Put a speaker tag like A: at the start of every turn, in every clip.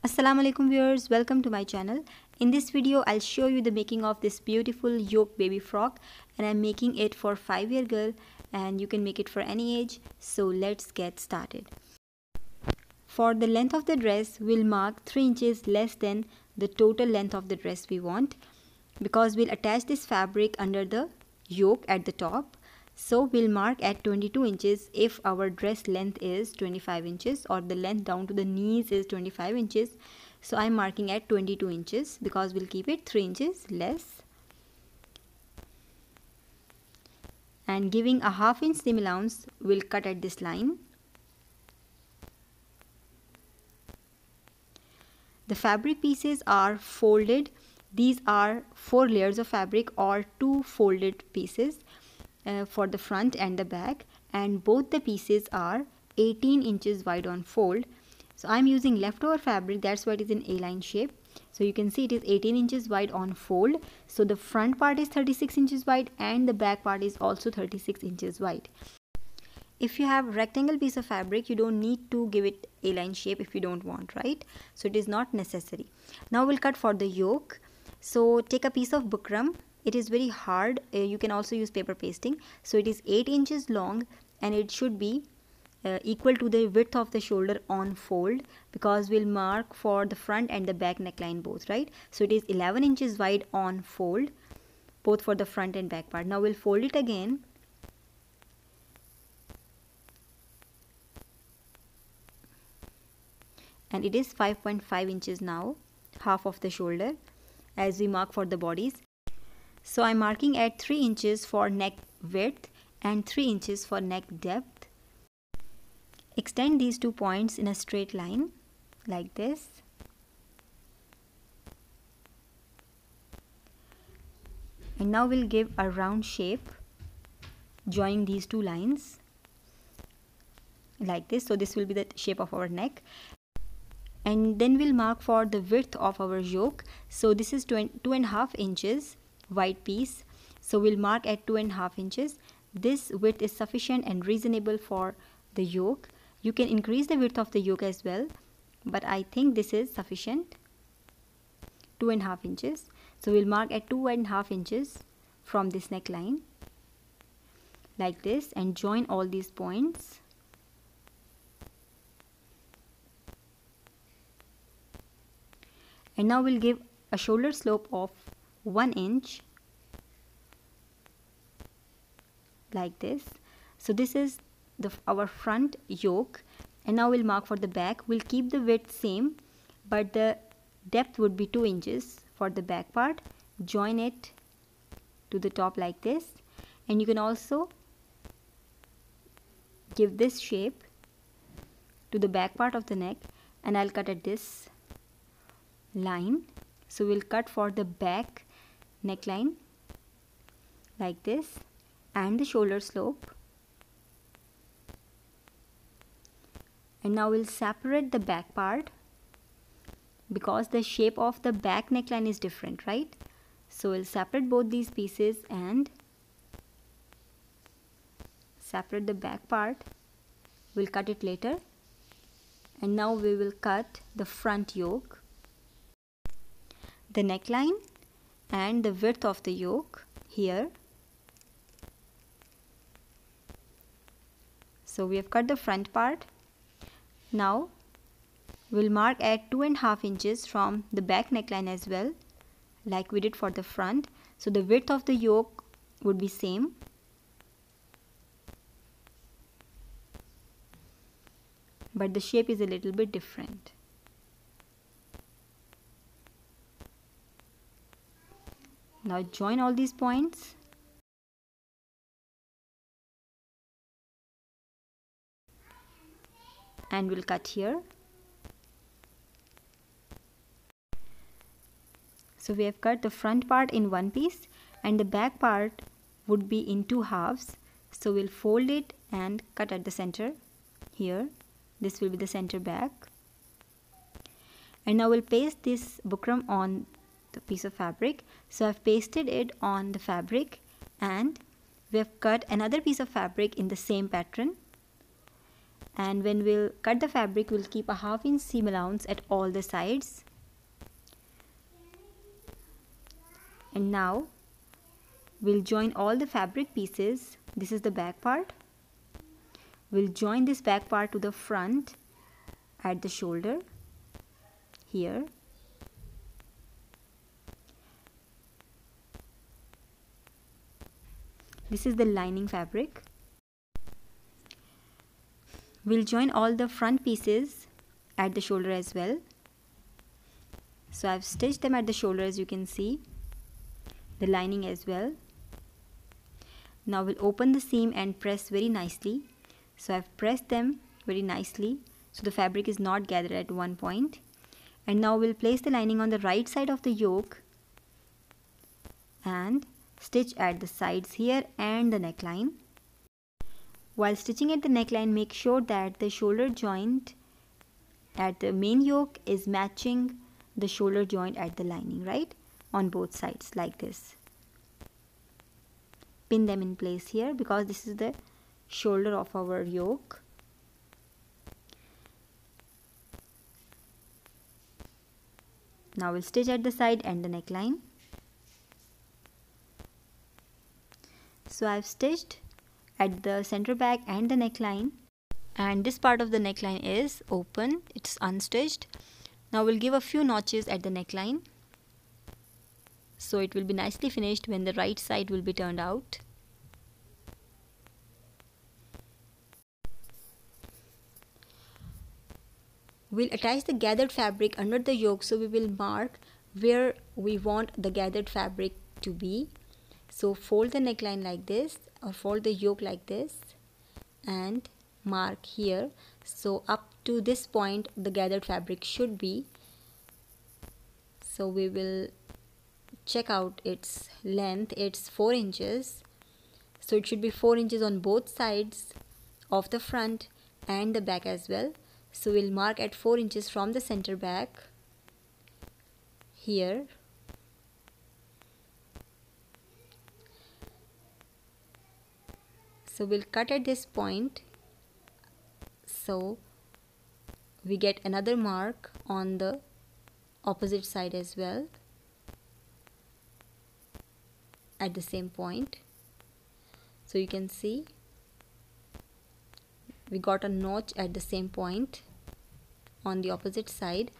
A: Assalamu alaikum viewers, welcome to my channel. In this video I'll show you the making of this beautiful yoke baby frock, and I'm making it for 5-year girl and you can make it for any age. So let's get started. For the length of the dress, we'll mark 3 inches less than the total length of the dress we want, because we'll attach this fabric under the yoke at the top. So we'll mark at 22 inches if our dress length is 25 inches or the length down to the knees is 25 inches. So I'm marking at 22 inches because we'll keep it 3 inches less. And giving a ½ inch seam allowance, we'll cut at this line. The fabric pieces are folded. These are 4 layers of fabric or 2 folded pieces for the front and the back, and both the pieces are 18 inches wide on fold. So I'm using leftover fabric, that's why it is in A-line shape. So you can see it is 18 inches wide on fold. So the front part is 36 inches wide and the back part is also 36 inches wide. If you have rectangle piece of fabric, you don't need to give it A-line shape if you don't want, right? So it is not necessary. Now we'll cut for the yoke. So take a piece of bukram. It is very hard. You can also use paper pasting. So it is 8 inches long and it should be equal to the width of the shoulder on fold, because we'll mark for the front and the back neckline both, right? So it is 11 inches wide on fold, both for the front and back part. Now we'll fold it again. And it is 5.5 inches now, half of the shoulder, as we mark for the bodies. So I'm marking at 3 inches for neck width and 3 inches for neck depth. Extend these 2 points in a straight line like this. And now we'll give a round shape joining these 2 lines like this. So this will be the shape of our neck. And then we'll mark for the width of our yoke. So this is 2.5 inches wide piece. So we'll mark at 2.5 inches. This width is sufficient and reasonable for the yoke. You can increase the width of the yoke as well, but I think this is sufficient, 2.5 inches. So we'll mark at 2.5 inches from this neckline like this and join all these points. And now we'll give a shoulder slope of 1 inch like this. So this is our front yoke, and now we'll mark for the back. We'll keep the width same, but the depth would be 2 inches for the back part. Join it to the top like this, and you can also give this shape to the back part of the neck, and I'll cut at this line. So we'll cut for the back neckline like this and the shoulder slope. And now we'll separate the back part because the shape of the back neckline is different, right? So we'll separate both these pieces and separate the back part. We'll cut it later. And now we will cut the front yoke, the neckline and the width of the yoke here. So we have cut the front part. Now we'll mark at 2.5 inches from the back neckline as well, like we did for the front. So the width of the yoke would be same. But the shape is a little bit different. Now join all these points. And we'll cut here. So we have cut the front part in one piece and the back part would be in 2 halves. So we'll fold it and cut at the center here. This will be the center back. And now we'll paste this bukram on the piece of fabric. So I've pasted it on the fabric and we have cut another piece of fabric in the same pattern. And when we'll cut the fabric, we'll keep a 1/2 inch seam allowance at all the sides. And now we'll join all the fabric pieces. This is the back part. We'll join this back part to the front at the shoulder here. This is the lining fabric. We'll join all the front pieces at the shoulder as well. So I've stitched them at the shoulder, as you can see, the lining as well. Now we'll open the seam and press very nicely. So I've pressed them very nicely so the fabric is not gathered at one point. And now we'll place the lining on the right side of the yoke and stitch at the sides here and the neckline. While stitching at the neckline, make sure that the shoulder joint at the main yoke is matching the shoulder joint at the lining, right? On both sides like this. Pin them in place here because this is the shoulder of our yoke. Now we'll stitch at the side and the neckline. So I've stitched at the center back and the neckline, and this part of the neckline is open, it's unstitched. Now we'll give a few notches at the neckline so it will be nicely finished when the right side will be turned out. We'll attach the gathered fabric under the yoke, so we will mark where we want the gathered fabric to be. So fold the neckline like this, or fold the yoke like this and mark here. So up to this point the gathered fabric should be. So we will check out its length. It's 4 inches. So it should be 4 inches on both sides of the front and the back as well. So we'll mark at 4 inches from the center back here. So we'll cut at this point, so we get another mark on the opposite side as well at the same point. So you can see we got a notch at the same point on the opposite side.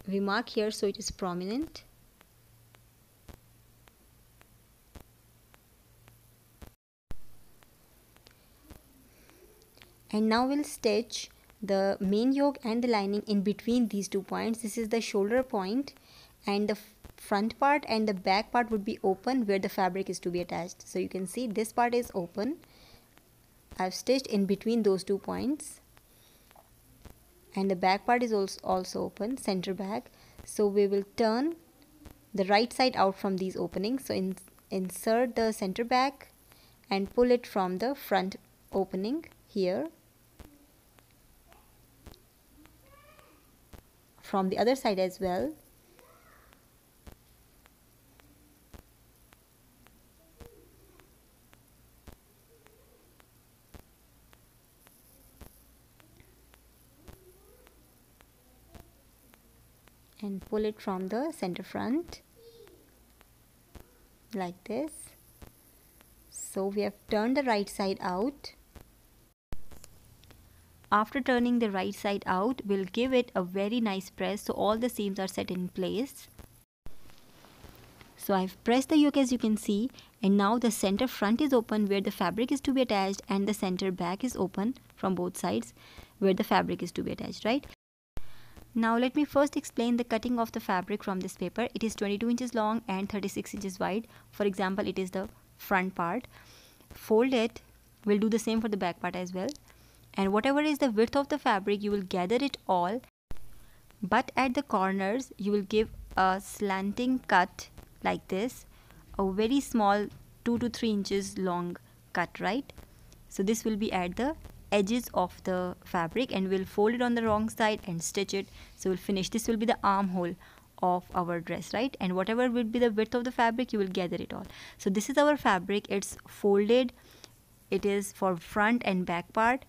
A: We mark here so it is prominent. And now we'll stitch the main yoke and the lining in between these 2 points. This is the shoulder point, and the front part and the back part would be open where the fabric is to be attached. So you can see this part is open. I've stitched in between those 2 points, and the back part is also open, center back. So we will turn the right side out from these openings. So insert the center back and pull it from the front opening here. From the other side as well. And pull it from the center front like this. So we have turned the right side out. After turning the right side out, we'll give it a very nice press so all the seams are set in place. So I've pressed the yoke, as you can see, and now the center front is open where the fabric is to be attached, and the center back is open from both sides where the fabric is to be attached, right? Now let me first explain the cutting of the fabric from this paper. It is 22 inches long and 36 inches wide. For example, it is the front part. Fold it. We'll do the same for the back part as well. And whatever is the width of the fabric, you will gather it all, but at the corners you will give a slanting cut like this, a very small 2 to 3 inches long cut, right? So this will be at the edges of the fabric, and we'll fold it on the wrong side and stitch it. So we'll finish. This will be the armhole of our dress, right? And whatever will be the width of the fabric, you will gather it all. So this is our fabric. It's folded it is for front and back part.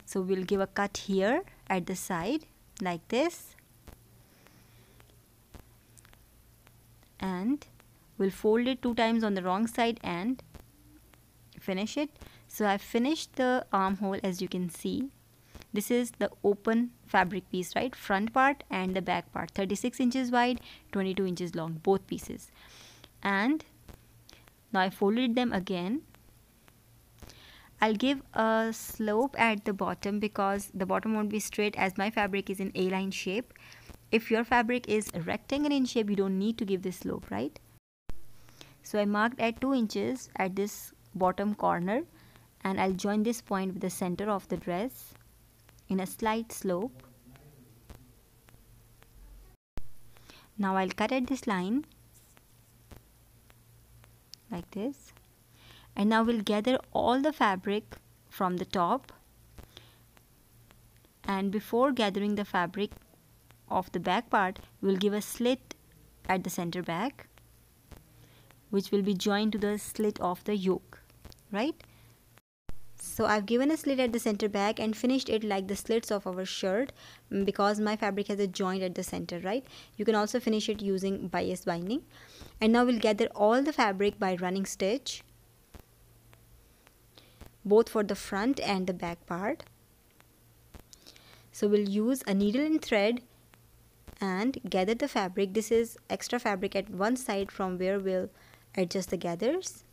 A: So we'll give a cut here at the side like this, and we'll fold it 2 times on the wrong side and finish it. So I've finished the armhole. As you can see, this is the open fabric piece, right? Front part and the back part, 36 inches wide, 22 inches long, both pieces. And now I folded them again. I'll give a slope at the bottom because the bottom won't be straight, as my fabric is in A-line shape. If your fabric is rectangle in shape, you don't need to give this slope, right? So I marked at 2 inches at this bottom corner, and I'll join this point with the center of the dress in a slight slope. Now I'll cut at this line like this, and now we'll gather all the fabric from the top, and before gathering the fabric of the back part, we'll give a slit at the center back, which will be joined to the slit of the yoke, right? So I've given a slit at the center back and finished it like the slits of our shirt, because my fabric has a joint at the center, right? You can also finish it using bias binding. And now we'll gather all the fabric by running stitch, both for the front and the back part. So we'll use a needle and thread and gather the fabric. This is extra fabric at one side from where we'll adjust the gathers.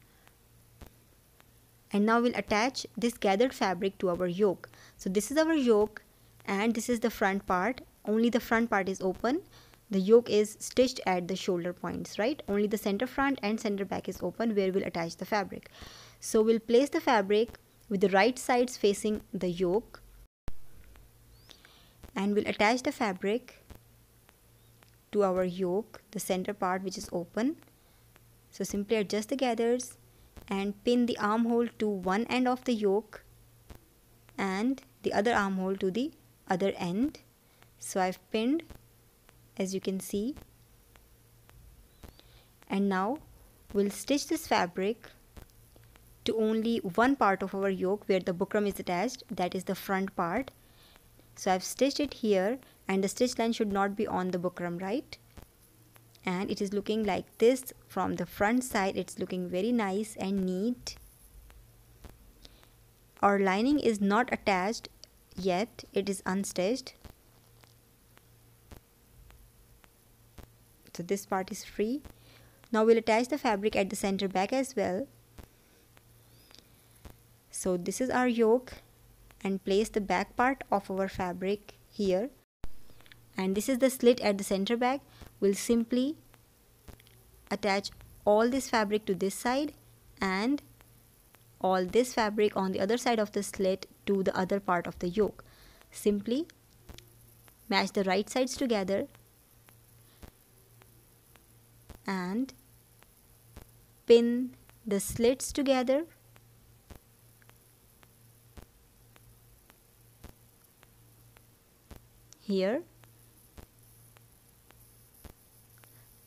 A: And now we'll attach this gathered fabric to our yoke. So this is our yoke and this is the front part. Only the front part is open. The yoke is stitched at the shoulder points, right? Only the center front and center back is open where we'll attach the fabric. So we'll place the fabric with the right sides facing the yoke, and we'll attach the fabric to our yoke, the center part which is open. So simply adjust the gathers and pin the armhole to one end of the yoke and the other armhole to the other end. So I've pinned, as you can see. And now we'll stitch this fabric to only one part of our yoke where the bukram is attached, that is the front part. So I've stitched it here, and the stitch line should not be on the bukram, right? And it is looking like this from the front side. It's looking very nice and neat. Our lining is not attached yet, it is unstitched. So this part is free. Now we'll attach the fabric at the center back as well. So this is our yoke, and place the back part of our fabric here, and this is the slit at the center back. We'll simply attach all this fabric to this side and all this fabric on the other side of the slit to the other part of the yoke. Simply match the right sides together and pin the slits together. Here,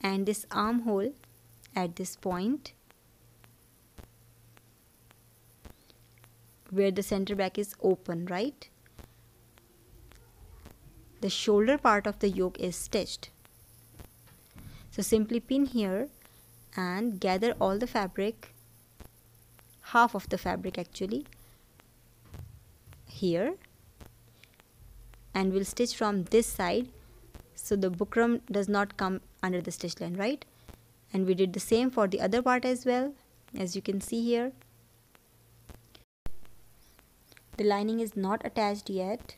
A: and this armhole at this point where the center back is open, right? The shoulder part of the yoke is stitched. So simply pin here and gather all the fabric, half of the fabric actually, here, and we'll stitch from this side so the bukram does not come under the stitch line, right? And we did the same for the other part as well, as you can see here. The lining is not attached yet.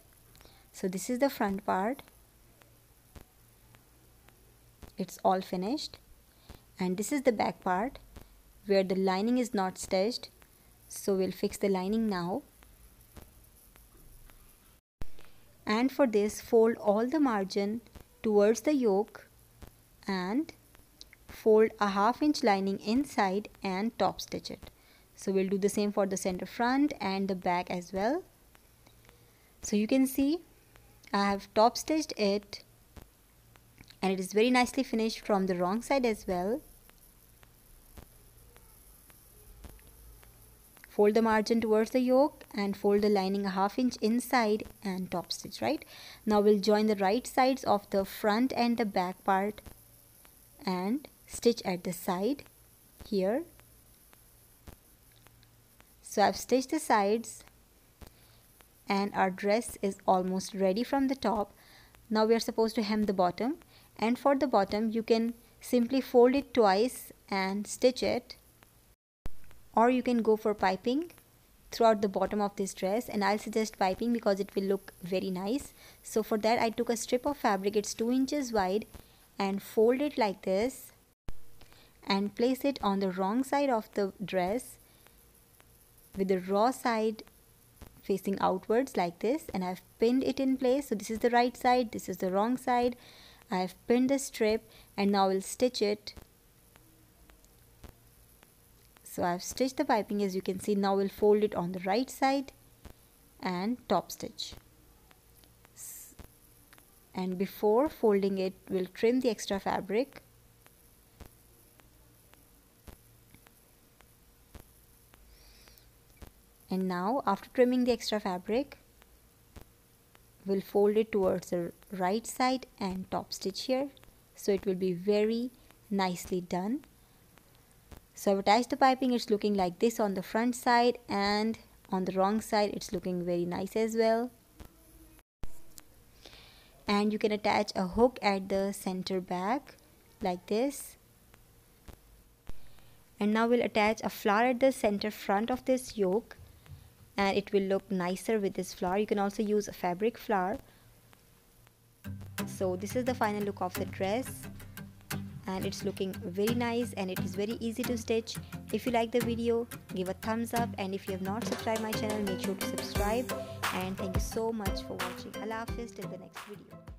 A: So this is the front part. It's all finished. And this is the back part where the lining is not stitched. So we'll fix the lining now. And for this, fold all the margin towards the yoke and fold a 1/2 inch lining inside and top stitch it. So we'll do the same for the center front and the back as well. So you can see I have top stitched it, and it is very nicely finished from the wrong side as well. fold the margin towards the yoke and fold the lining a ½ inch inside and top stitch, right? Now we'll join the right sides of the front and the back part and stitch at the side here. So I've stitched the sides and our dress is almost ready from the top. Now we are supposed to hem the bottom, and for the bottom you can simply fold it twice and stitch it, or you can go for piping throughout the bottom of this dress, and I'll suggest piping because it will look very nice. So for that I took a strip of fabric, it's 2 inches wide, and fold it like this and place it on the wrong side of the dress with the raw side facing outwards like this, and I've pinned it in place. So this is the right side, this is the wrong side. I've pinned the strip and now we'll stitch it. So I've stitched the piping, as you can see. Now we'll fold it on the right side and top stitch. And before folding it, we'll trim the extra fabric. And now after trimming the extra fabric, we'll fold it towards the right side and top stitch here, so it will be very nicely done. So I've attached the piping, it's looking like this on the front side, and on the wrong side it's looking very nice as well. And you can attach a hook at the center back like this. And now we'll attach a flower at the center front of this yoke, and it will look nicer with this flower. You can also use a fabric flower. So this is the final look of the dress, and it's looking very nice and it is very easy to stitch. If you like the video, give a thumbs up, and if you have not subscribed my channel, make sure to subscribe. And thank you so much for watching. Allah Hafiz, till the next video.